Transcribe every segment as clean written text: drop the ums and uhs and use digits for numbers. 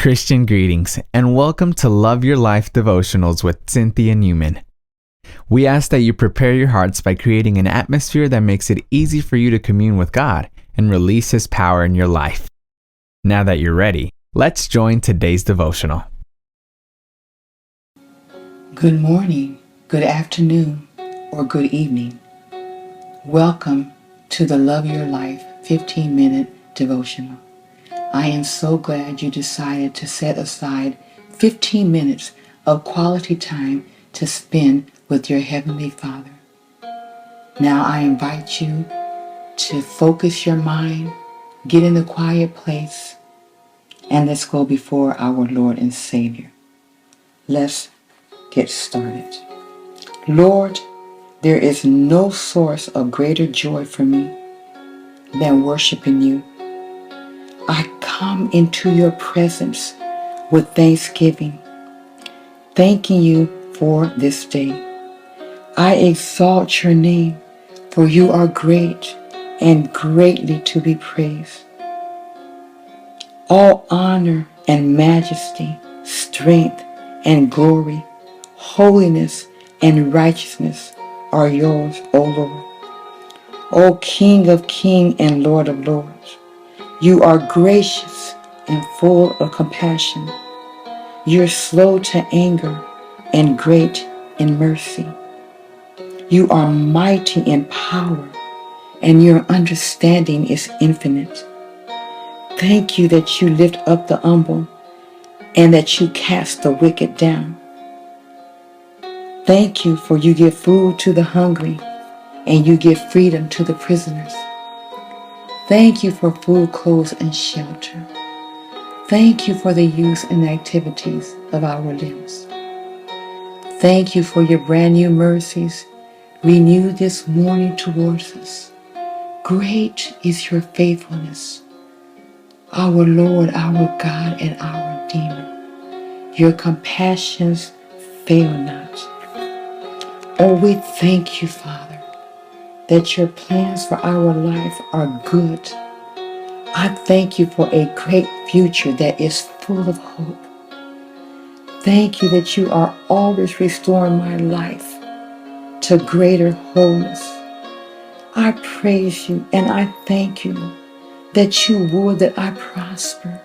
Christian greetings, and welcome to Love Your Life Devotionals with Cynthia Newman. We ask that you prepare your hearts by creating an atmosphere that makes it easy for you to commune with God and release His power in your life. Now that you're ready, let's join today's devotional. Good morning, good afternoon, or good evening. Welcome to the Love Your Life 15-minute devotional. I am so glad you decided to set aside 15 minutes of quality time to spend with your Heavenly Father. Now I invite you to focus your mind, get in a quiet place, and let's go before our Lord and Savior. Let's get started. Lord, there is no source of greater joy for me than worshiping you. I come into your presence with thanksgiving, thanking you for this day. I exalt your name, for you are great and greatly to be praised. All honor and majesty, strength and glory, holiness and righteousness are yours, O Lord. O King of kings and Lord of lords, you are gracious and full of compassion. You're slow to anger and great in mercy. You are mighty in power, and your understanding is infinite. Thank you that you lift up the humble and that you cast the wicked down. Thank you for you give food to the hungry and you give freedom to the prisoners. Thank you for food, clothes, and shelter. Thank you for the use and activities of our limbs. Thank you for your brand new mercies renewed this morning towards us. Great is your faithfulness, our Lord, our God, and our Redeemer. Your compassions fail not. Oh, we thank you, Father, that your plans for our life are good. I thank you for a great future that is full of hope. Thank you that you are always restoring my life to greater wholeness. I praise you and I thank you that you would that I prosper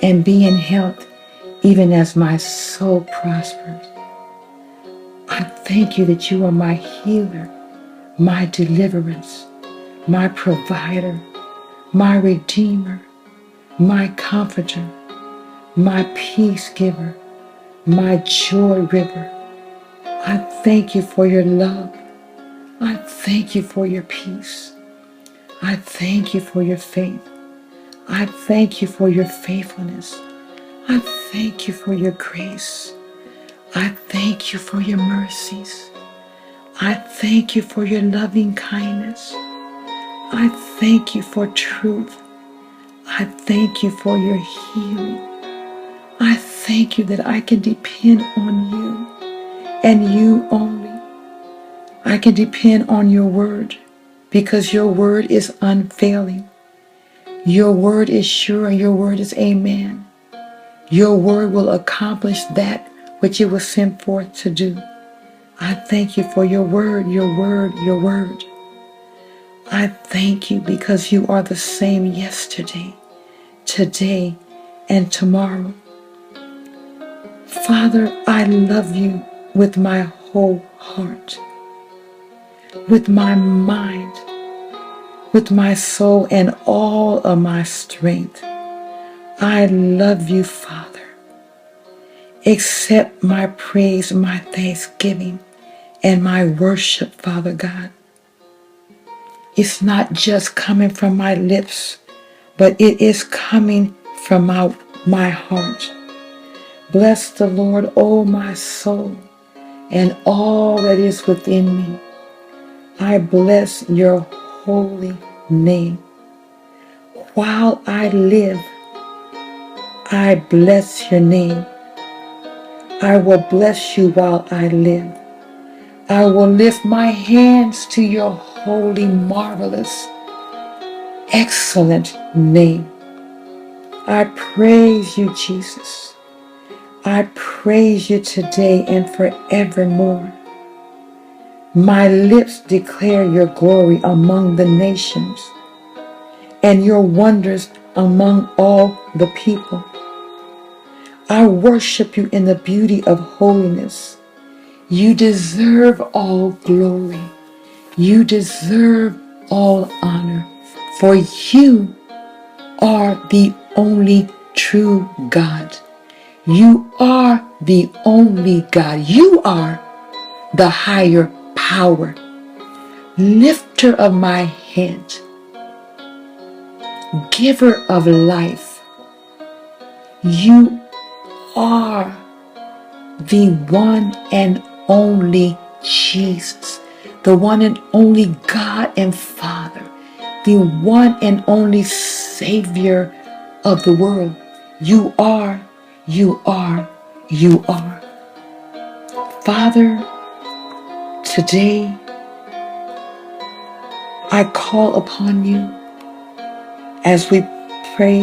and be in health even as my soul prospers. I thank you that you are my healer, my deliverance, my provider, my redeemer, my comforter, my peace giver, my joy river. I thank you for your love. I thank you for your peace. I thank you for your faith. I thank you for your faithfulness. I thank you for your grace. I thank you for your mercies. I thank you for your loving kindness. I thank you for truth. I thank you for your healing. I thank you that I can depend on you and you only. I can depend on your word because your word is unfailing. Your word is sure and your word is amen. Your word will accomplish that which it was sent forth to do. I thank you for your word, your word, your word. I thank you because you are the same yesterday, today, and tomorrow. Father, I love you with my whole heart, with my mind, with my soul, and all of my strength. I love you, Father. Accept my praise, my thanksgiving, and my worship, Father God. It's not just coming from my lips, but it is coming from my heart. Bless the Lord, O my soul, and all that is within me. I bless your holy name. While I live, I bless your name. I will bless you while I live. I will lift my hands to your holy, marvelous, excellent name. I praise you, Jesus. I praise you today and forevermore. My lips declare your glory among the nations and your wonders among all the people. I worship you in the beauty of holiness. You deserve all glory. You deserve all honor, for you are the only true God. You are the only God. You are the higher power, lifter of my head, giver of life. You are the one and only Jesus, the one and only God and Father, the one and only Savior of the world. You are, you are, you are. Father, today I call upon you as we pray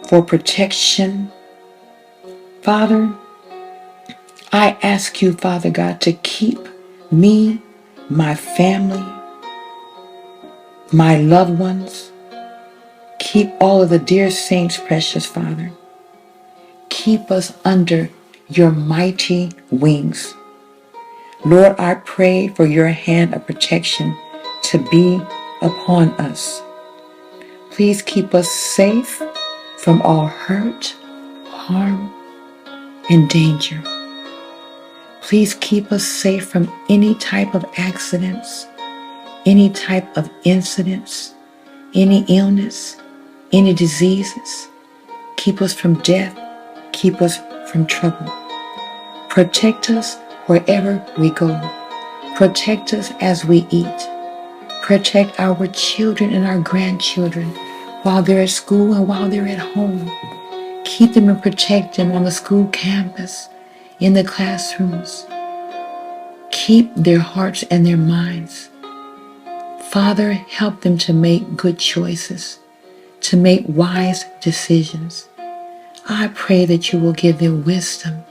for protection. Father, I ask you, Father God, to keep me, my family, my loved ones. Keep all of the dear saints, precious Father. Keep us under your mighty wings. Lord, I pray for your hand of protection to be upon us. Please keep us safe from all hurt, harm, and danger. Please keep us safe from any type of accidents, any type of incidents, any illness, any diseases. Keep us from death. Keep us from trouble. Protect us wherever we go. Protect us as we eat. Protect our children and our grandchildren while they're at school and while they're at home. Keep them and protect them on the school campus, in the classrooms. Keep their hearts and their minds. Father, help them to make good choices, to make wise decisions. I pray that you will give them wisdom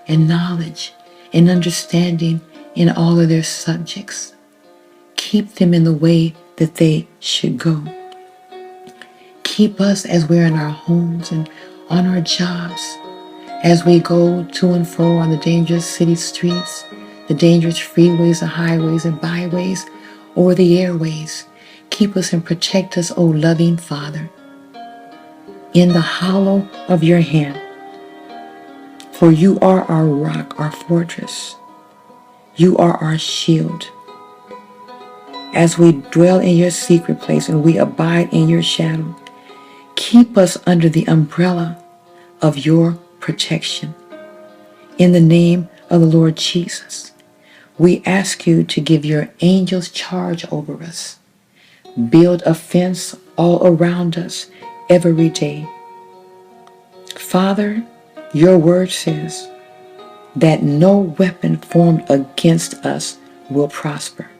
and knowledge and understanding in all of their subjects. Keep them in the way that they should go. Keep us as we're in our homes and on our jobs, as we go to and fro on the dangerous city streets, the dangerous freeways, the highways and byways, or the airways. Keep us and protect us, O loving Father, in the hollow of your hand. For you are our rock, our fortress. You are our shield. As we dwell in your secret place and we abide in your shadow, keep us under the umbrella of your protection. In the name of the Lord Jesus, we ask you to give your angels charge over us. Build a fence all around us every day. Father, your word says that no weapon formed against us will prosper.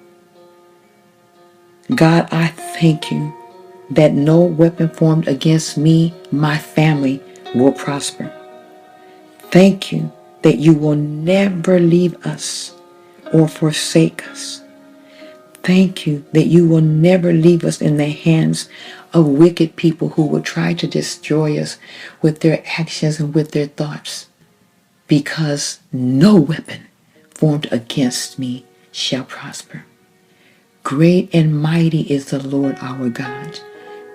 God, I thank you that no weapon formed against me, my family, will prosper. Thank you that you will never leave us or forsake us. Thank you that you will never leave us in the hands of wicked people who will try to destroy us with their actions and with their thoughts, because no weapon formed against me shall prosper. Great and mighty is the Lord our God.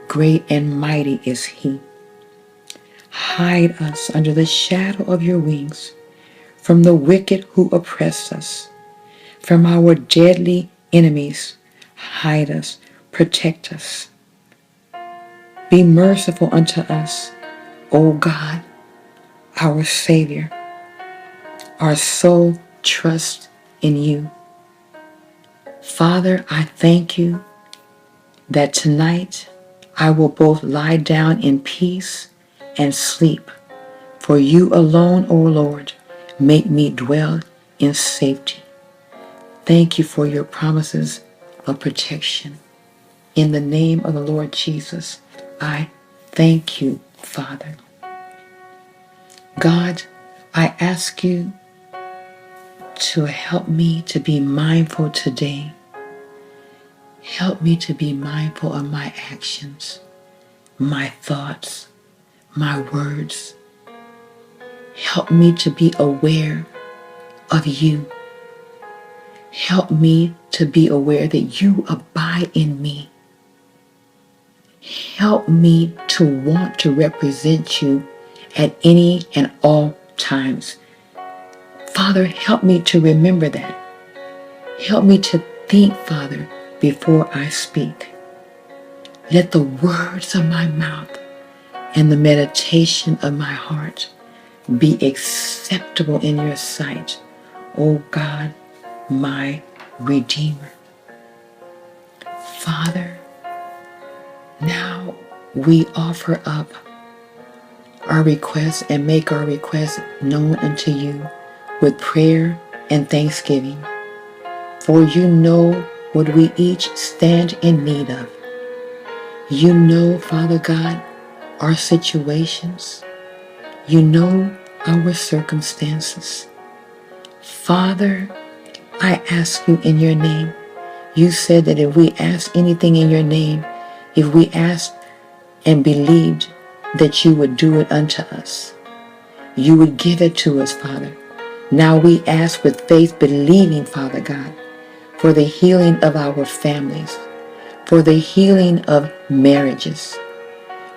Great and mighty is he. Hide us under the shadow of your wings from the wicked who oppress us, from our deadly enemies. Hide us, protect us. Be merciful unto us, O God, our Savior. Our soul trusts in you. Father, I thank you that tonight I will both lie down in peace and sleep. For you alone, O Lord, make me dwell in safety. Thank you for your promises of protection. In the name of the Lord Jesus, I thank you Father. God, I ask you to help me to be mindful today. Help me to be mindful of my actions, my thoughts, my words. Help me to be aware of you. Help me to be aware that you abide in me. Help me to want to represent you at any and all times. Father, help me to remember that. Help me to think, Father, before I speak. Let the words of my mouth and the meditation of my heart be acceptable in your sight, O God, my Redeemer. Father, now we offer up our requests and make our requests known unto you with prayer and thanksgiving. For you know what we each stand in need of. You know, Father God, our situations. You know our circumstances. Father, I ask you in your name. You said that if we ask anything in your name, if we asked and believed that you would do it unto us, you would give it to us, Father. Now we ask with faith, believing, Father God, for the healing of our families, for the healing of marriages.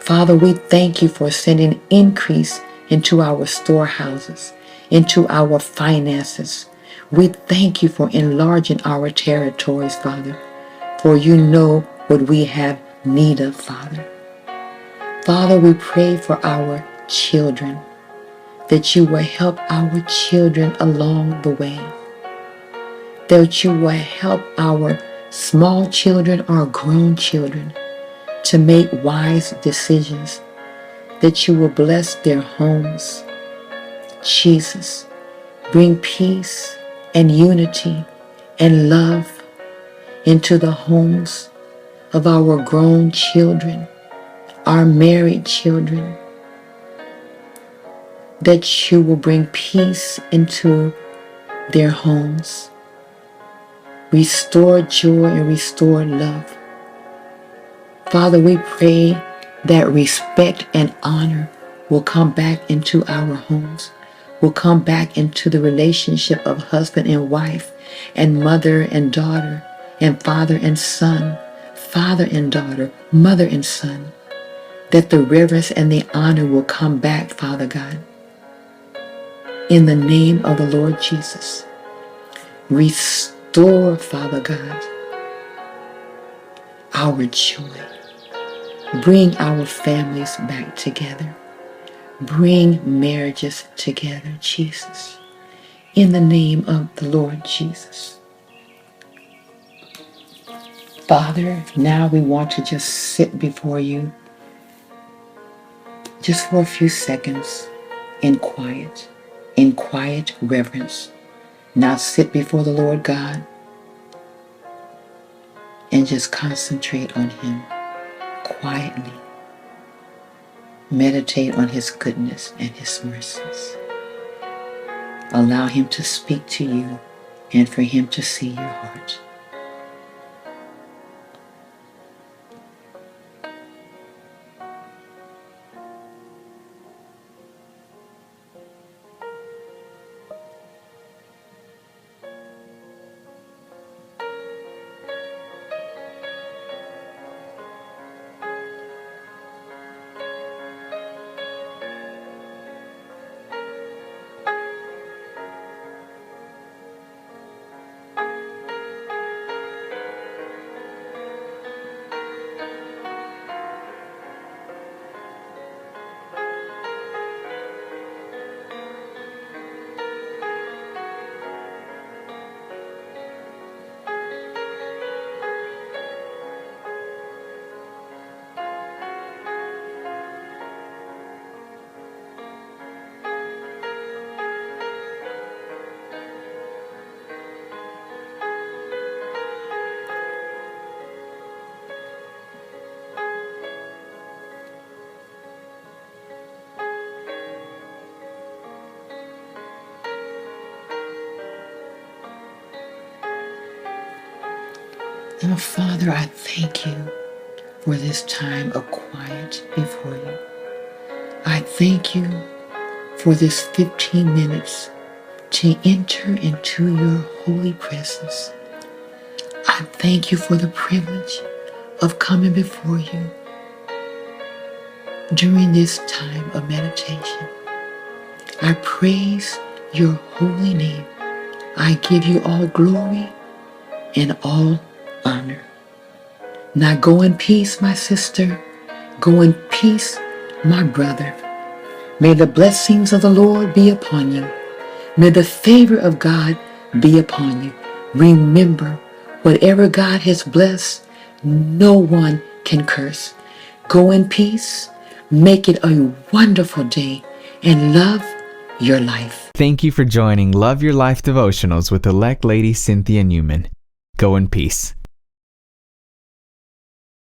Father, we thank you for sending increase into our storehouses, into our finances. We thank you for enlarging our territories, Father, for you know what we have need of, Father. Father, we pray for our children, that you will help our children along the way, that you will help our small children or grown children to make wise decisions, that you will bless their homes. Jesus, bring peace and unity and love into the homes of our grown children, our married children, that you will bring peace into their homes. Restore joy and restore love. Father, we pray that respect and honor will come back into our homes, will come back into the relationship of husband and wife, and mother and daughter, and father and son, father and daughter, mother and son, that the reverence and the honor will come back, Father God. In the name of the Lord Jesus, restore, Father God, our joy. Bring our families back together. Bring marriages together, Jesus. In the name of the Lord Jesus. Father, now we want to just sit before you just for a few seconds in quiet reverence. Now sit before the Lord God and just concentrate on him quietly. Meditate on his goodness and his mercies. Allow him to speak to you and for him to see your heart. And Father, I thank you for this time of quiet before you. I thank you for this 15 minutes to enter into your holy presence. I thank you for the privilege of coming before you during this time of meditation. I praise your holy name. I give you all glory and all honor. Now go in peace, my sister. Go in peace, my brother. May the blessings of the Lord be upon you. May the favor of God be upon you. Remember, whatever God has blessed, no one can curse. Go in peace. Make it a wonderful day and love your life. Thank you for joining Love Your Life Devotionals with elect Lady Cynthia Newman. Go in peace.